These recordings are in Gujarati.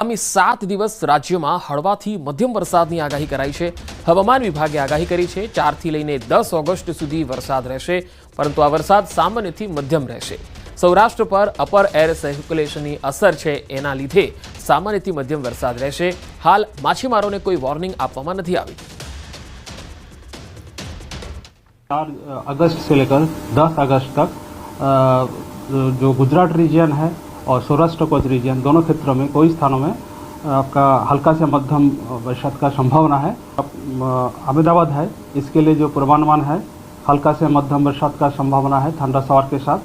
આગામી 7 દિવસ રાજ્યમાં હળવાથી મધ્યમ વરસાદની આગાહી કરાઈ છે। હવામાન વિભાગે આગાહી કરી છે 4 થી લઈને 10 ઓગસ્ટ સુધી વરસાદ રહેશે, પરંતુ આ વરસાદ સામાન્યથી મધ્યમ રહેશે। સૌરાષ્ટ્ર પર અપર એર સર્ક્યુલેશનની અસર છે, એના લીધે સામાન્યથી મધ્યમ વરસાદ રહેશે। હાલ માછીમારોને કોઈ વોર્નિંગ આપવામાં નથી આવી। 4 अगस्त से लेकर 10 अगस्त तक जो गुजरात रीजन है और सौराष्ट्र कोस्ट रीजन दोनों क्षेत्रों में कोई स्थानों में आपका हल्का से मध्यम बरसात का संभावना है। अहमदाबाद है, इसके लिए जो पूर्वानुमान है हल्का से मध्यम बरसात का संभावना है ठंडा सवार के साथ।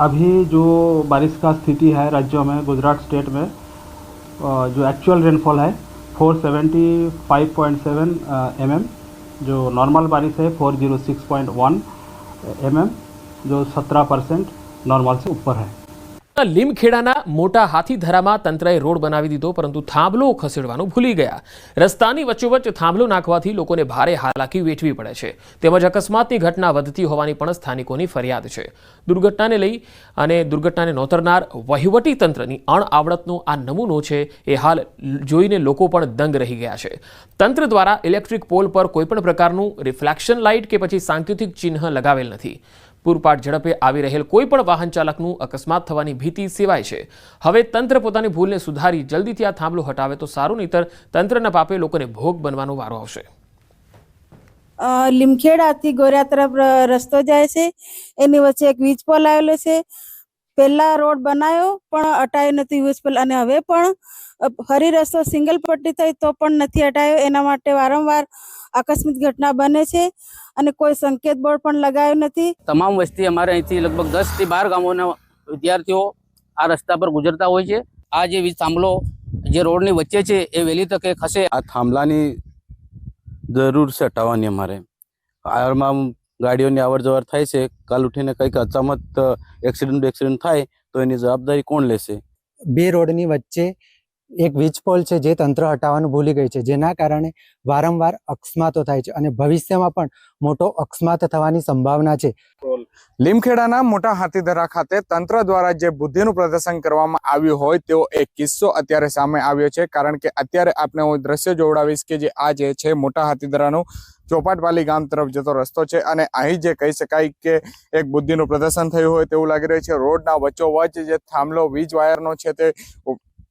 अभी जो बारिश का स्थिति है राज्यों में, गुजरात स्टेट में जो एक्चुअल रेनफॉल है 475.7 mm, जो नॉर्मल बारिश है 406.1 mm, जो 17% नॉर्मल से ऊपर है। લીમખેડાના મોટા હાથીધરામાં તંત્રએ રોડ બનાવી દીધો, પરંતુ થાંભલો ખસેડવાનું ભૂલી ગયા। રસ્તાની વચ્ચોવચ્ચ થાંભલો નાખવાથી લોકોને ભારે હાલાકી વેઠવી પડે છે, તેમજ અકસ્માતની ઘટના વધતી હોવાની પણ સ્થાનિકોની ફરિયાદ છે। દુર્ઘટનાને લઈ અને દુર્ઘટનાને નોતરનાર વહીવટી તંત્રની અણઆવડતનો આ નમૂનો છે, એ હાલ જોઈને લોકો પણ દંગ રહી ગયા છે। તંત્ર દ્વારા ઇલેક્ટ્રિક પોલ પર કોઈપણ પ્રકારનું રિફ્લેક્શન લાઇટ કે પછી સાંકેતિક ચિહ્ન લગાવેલ નથી। પૂરપાટ ઝડપે આવી રહેલ કોઈપણ વાહન ચાલકનું અકસ્માત થવાની ભીતિ સેવાય છે। હવે તંત્ર પોતાની ભૂલને સુધારી જલ્દીથી આ થાંભલો હટાવે તો સારું, નહીતર તંત્રના પાપે લોકોને ભોગ બનવાનો વારો આવશે। લીમખેડાથી ગોરિયા તરફ રસ્તો જાય છે, એની વચ્ચે એક વીજ પોલ આવેલો છે। પહેલા રોડ બનાવ્યો પણ હટાયો નથી વીજ પોલ, અને હવે પણ ફરી રસ્તો સિંગલ પટ્ટી થઈ તો પણ નથી હટાયો। એના માટે વારંવાર આકસ્મિક ઘટના બને છે અને કોઈ સંકેત બોર્ડ પણ લગાવ્યો નથી। તમામ વસ્તી અમારે અહીંથી લગભગ 10 થી 12 ગામોના વિદ્યાર્થીઓ આ રસ્તા પર ગુજરતા હોય છે। આ જે વીજ થાંભલો જે રોડની વચ્ચે છે એ વહેલી તકે ખસે। આ થાંભલાની જરૂર છે હટાવવાની। અમારે આરમાં ગાડીઓની અવર જવર થાય છે, કાલ ઉઠીને કંઈક અચાનક એક્સિડન્ટ થાય તો એની જવાબદારી કોણ લેશે? બે રોડની વચ્ચે એક વીજ પોલ છે જે તંત્ર હટાવવાનું ભૂલી ગઈ છે, જેના કારણે વારંવાર અકસ્માતો થાય છે અને ભવિષ્યમાં પણ મોટો અકસ્માત થવાની સંભાવના છે। લીમખેડાના મોટા હાથીધરા ખાતે તંત્ર દ્વારા જે બુદ્ધિનું પ્રદર્શન કરવામાં આવ્યું હોય તેવો એક કિસ્સો અત્યારે સામે આવ્યો છે। કારણ કે અત્યારે આપણે હું દ્રશ્ય જોવડાવીશ કે જે આ જે છે મોટા હાથીધરાનું ચોપાટવાલી ગામ તરફ જતો રસ્તો છે, અને અહીં જે કહી શકાય કે એક બુદ્ધિનું પ્રદર્શન થયું હોય તેવું લાગી રહ્યું છે। રોડના વચ્ચોવચ્ચ જે થાંભલો વીજ વાયરનો છે તે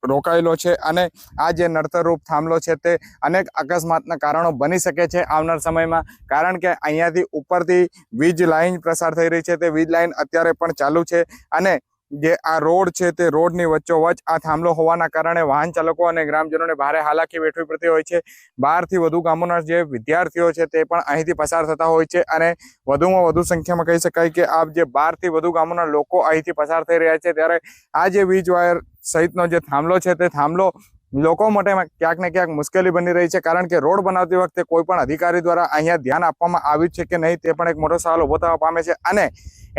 રોકાયેલો છે, અને આ જે નડતરરૂપ થાંભલો છે તે અનેક અકસ્માતના કારણો બની શકે છે આવનાર સમયમાં। કારણ કે અહીંયાથી ઉપરથી વીજ લાઈન પ્રસાર થઈ રહી છે, તે વીજ લાઈન અત્યારે પણ ચાલુ છે, અને જે આ રોડ છે તે રોડની વચ્ચોવચ્ચ આ થાંભલો હોવાના કારણે વાહન ચાલકો અને ગ્રામજનોને ભારે હાલાકી વેઠવી પડતી હોય છે। 12 થી વધુ ગામોના જે વિદ્યાર્થીઓ છે તે પણ અહીંથી પસાર થતા હોય છે, અને વધુમાં વધુ સંખ્યામાં કહી શકાય કે આ જે 12 થી વધુ ગામોના લોકો અહીંથી પસાર થઈ રહ્યા છે, ત્યારે આ જે વીજ વાયર સહિતનો જે થાંભલો છે તે થાંભલો લોકો માટે ક્યાંક ને ક્યાંક મુશ્કેલી બની રહી છે। કારણ કે રોડ બનાવતી વખતે કોઈ પણ અધિકારી દ્વારા અહીંયા ધ્યાન આપવામાં આવ્યું છે કે નહીં તે પણ એક મોટો સવાલ ઉભો થવા પામે છે, અને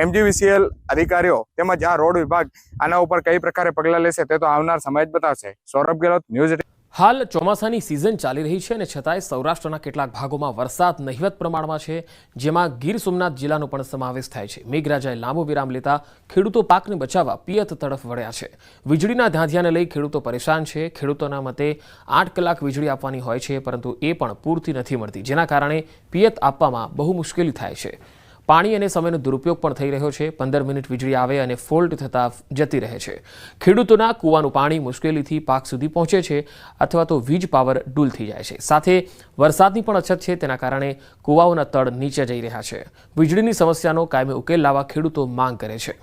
MGVCL અધિકારીઓ તેમજ આ રોડ વિભાગ આના ઉપર કઈ પ્રકારે પગલાં લેશે તે તો આવનાર સમય જ બતાવશે। સૌરભ ગેહલોત, ન્યૂઝ 18। હાલ ચોમાસાની સિઝન ચાલી રહી છે અને છતાંય સૌરાષ્ટ્રના કેટલાક ભાગોમાં વરસાદ નહિવત પ્રમાણમાં છે, જેમાં ગીર સોમનાથ જિલ્લાનો પણ સમાવેશ થાય છે। મેઘરાજાએ લાંબો વિરામ લેતા ખેડૂતો પાકને બચાવવા પિયત તરફ વળ્યા છે। વીજળીના ધાંધિયાને લઈ ખેડૂતો પરેશાન છે। ખેડૂતોના મતે 8 કલાક વીજળી આપવાની હોય છે, પરંતુ એ પણ પૂરતી નથી મળતી, જેના કારણે પિયત આપવામાં બહુ મુશ્કેલી થાય છે। પાણી અને સમયનો દુરુપયોગ પણ થઈ રહ્યો છે। 15 મિનિટ વીજળી આવે અને ફોલ્ટ થતાં જતી રહે છે। ખેડૂતોના કૂવાનું પાણી મુશ્કેલીથી પાક સુધી પહોંચે છે, અથવા તો વીજ પાવર ડૂલ થઈ જાય છે। સાથે વરસાદની પણ અછત છે, તેના કારણે કૂવાઓના તળ નીચે જઈ રહ્યા છે। વીજળીની સમસ્યાનો કાયમી ઉકેલ લાવવા ખેડૂતો માંગ કરે છે।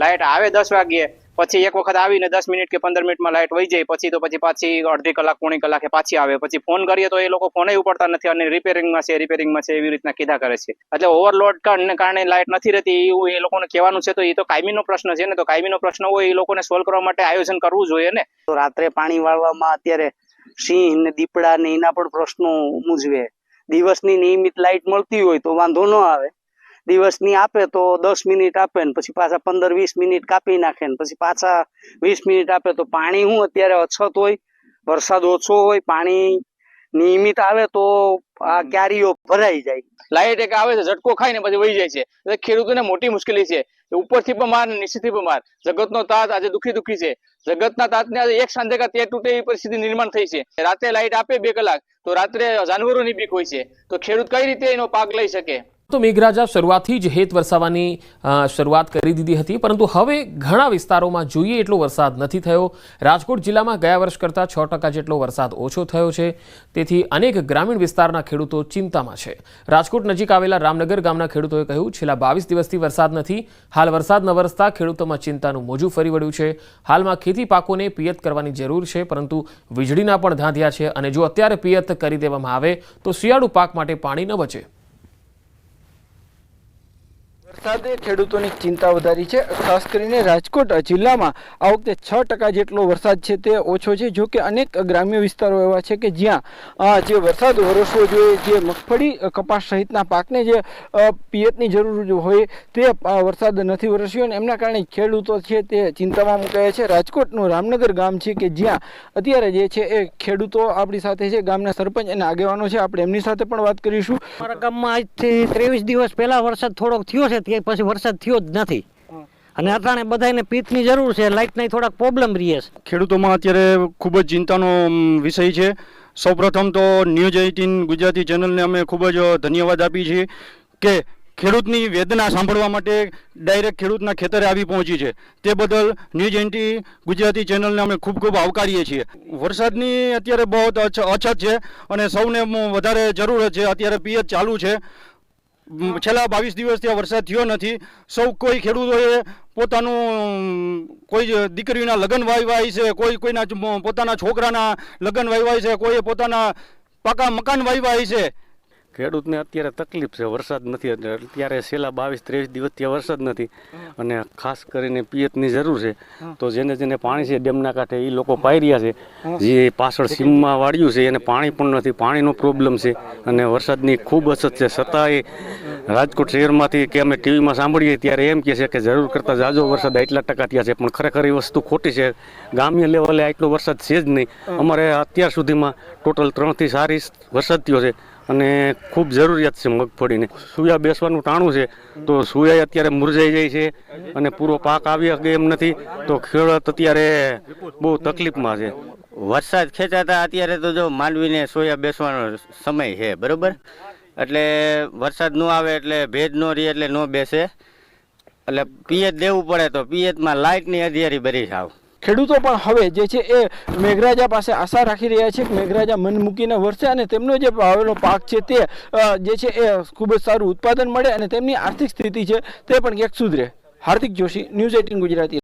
લાઇટ આવે 10 વાગ્યે, પછી એક વખત આવીને 10 મિનિટ કે 15 મિનિટમાં લાઇટ વહી જાય, પછી તો પાછી અડધી કલાક પોણી કલાકે પાછી આવે। પછી ફોન કરીએ તો એ લોકો ફોને ઉપાડતા નથી, અને રિપેરિંગમાં છે એવી રીતના કીધા કરે છે। એટલે ઓવરલોડ કારણે લાઇટ નથી રહેતી એવું એ લોકોને કહેવાનું છે। તો એ તો કાયમીનો પ્રશ્ન છે ને, તો કાયમીનો પ્રશ્ન હોય એ લોકોને સોલ્વ કરવા માટે આયોજન કરવું જોઈએ ને। તો રાત્રે પાણી વાળવામાં અત્યારે સિંહ ને દીપડા ને એના પણ પ્રશ્નો મૂંઝવે। દિવસની નિયમિત લાઇટ મળતી હોય તો વાંધો ન આવે, દિવસની આપે તો 10 મિનિટ આપે ને પછી પાછા 15-20 મિનિટ કાપી નાખે ને પછી પાછા 20 મિનિટ આપે, તો પાણી હું અત્યારે અછત હોય, વરસાદ ઓછો હોય, પાણી નિયમિત આવે તો આ ક્યારીઓ ભરાઈ જાય। લાઇટ એક આવે છે, ઝટકો ખાઈને પછી વહી જાય છે, એટલે ખેડૂતોને મોટી મુશ્કેલી છે। ઉપરથી પણ માર, નીચેથી પણ માર, જગતનો તાત આજે દુખી છે। જગતના તાતને આજે એક સાંધે તે તૂટે એવી પરિસ્થિતિ નિર્માણ થઈ છે. રાતે લાઇટ આપે 2 કલાક તો રાત્રે જાનવરોની બીક હોય છે, તો ખેડૂત કઈ રીતે એનો પાક લઈ શકે? તો મેઘરાજા શરૂઆતથી જ હેત વરસાવવાની શરૂઆત કરી દીધી હતી, પરંતુ હવે ઘણા વિસ્તારોમાં જોઈએ એટલો વરસાદ નથી થયો. રાજકોટ જિલ્લામાં ગયા વર્ષ કરતાં 6% જેટલો વરસાદ ઓછો થયો છે. તેથી અનેક ગ્રામીણ વિસ્તારના ખેડૂતો ચિંતામાં છે. રાજકોટ નજીક આવેલા રામનગર ગામના ખેડૂતોએ કહ્યું, છેલ્લા 22 દિવસથી વરસાદ નથી. હાલ વરસાદ ન વરસતા ખેડૂતોમાં ચિંતાનું મોજું ફરી વળ્યું છે. હાલમાં ખેતી પાકોને પિયત કરવાની જરૂર છે, પરંતુ વીજળીના પણ ધાંધિયા છે અને જો અત્યારે પિયત કરી દેવામાં આવે તો શિયાળુ પાક માટે પાણી ન બચે. વરસાદે ખેડૂતોની ચિંતા વધારી છે. ખાસ કરીને રાજકોટ જિલ્લામાં આ વખતે 6% જેટલો વરસાદ છે તે ઓછો છે. જો કે અનેક ગ્રામ્ય વિસ્તારો એવા છે કે જ્યાં જે વરસાદ વરસવો જોઈએ, જે મગફળી કપાસ સહિતના પાકને જે પિયતની જરૂર હોય તે વરસાદ નથી વરસ્યો અને એમના કારણે ખેડૂતો છે તે ચિંતામાં મુકાયા છે. રાજકોટનું રામનગર ગામ છે કે જ્યાં અત્યારે જે છે એ ખેડૂતો આપણી સાથે છે, ગામના સરપંચ અને આગેવાનો છે, આપણે એમની સાથે પણ વાત કરીશું. અમારા ગામમાં આજથી 23 દિવસ પહેલા વરસાદ થોડોક થયો છે, તે પછી વરસાદ થયો જ નથી અને અટાણે બધાને પિત્તની જરૂર છે, લાઇટની થોડાક પ્રોબ્લેમ રહે છે. ખેડૂતોમાં અત્યારે ખૂબ જ ચિંતાનો વિષય છે. સૌપ્રથમ તો ન્યૂઝ 18 ગુજરાતી ચેનલને અમે ખૂબ જ ધન્યવાદ આપીએ છીએ કે ખેડૂતની વેદના સાંભળવા માટે ડાયરેક્ટ ખેડૂતના ખેતરે આવી પહોંચી છે. તે બદલ ન્યૂઝ 18 ગુજરાતી ચેનલને અમે ખૂબ ખૂબ આવકારીએ છીએ. વરસાદની અત્યારે બહુ અછત છે અને સૌને વધારે જરૂર છે. અત્યારે પિયત ચાલુ છે. છેલ્લા 22 દિવસથી આ વરસાદ થયો નથી. સૌ કોઈ ખેડૂતોએ પોતાનું કોઈ દીકરીના લગ્ન વાવ્યા છે, કોઈના પોતાના છોકરાના લગ્ન વાવ્યા છે, કોઈએ પોતાના પાકા મકાન વાવ્યા છે. ખેડૂતને અત્યારે તકલીફ છે, વરસાદ નથી. અત્યારે છેલ્લા 22-23 દિવસથી વરસાદ નથી અને ખાસ કરીને પિયતની જરૂર છે. તો જેને પાણી છે ડેમના કાંઠે એ લોકો પાઈ રહ્યા છે. જે પાછળ સીમમાં વાળ્યું છે એને પાણી પણ નથી, પાણીનો પ્રોબ્લેમ છે અને વરસાદની ખૂબ અછત છે. છતાંય રાજકોટ શહેરમાંથી કે અમે ટીવીમાં સાંભળીએ ત્યારે એમ કહે છે કે જરૂર કરતાં ઝાઝો વરસાદ આટલા ટકા થયા છે, પણ ખરેખર એ વસ્તુ ખોટી છે. ગ્રામ્ય લેવલે આટલો વરસાદ છે જ નહીં. અમારે અત્યાર સુધીમાં ટોટલ 3 થી 4 ઇંચ વરસાદ થયો છે અને ખૂબ જરૂરિયાત છે મગફળીને. સુયા બેસવાનું ટાણું છે તો સુયા અત્યારે મુરઝાઈ જાય છે અને પૂરો પાક આવી શકે એમ નથી. તો ખેડૂત અત્યારે બહુ તકલીફમાં છે. વરસાદ ખેંચાતા અત્યારે તો જો માંડવીને સોયા બેસવાનો સમય છે, બરોબર? એટલે વરસાદ ન આવે એટલે ભેજ ન રહે એટલે ન બેસે, એટલે પિયત દેવું પડે. તો પિયતમાં લાઇટની અધિયારી ભરી જાવ. ખેડૂતો પણ હવે જે છે એ મેઘરાજા પાસે આશા રાખી રહ્યા છે કે મેઘરાજા મન મૂકીને વરસે અને તેમનો જે વાવેલો પાક છે તે જે છે એ ખૂબ જ સારું ઉત્પાદન મળે અને તેમની આર્થિક સ્થિતિ છે તે પણ ક્યાંક સુધરે. હાર્દિક જોશી, ન્યૂઝ 18 ગુજરાતી.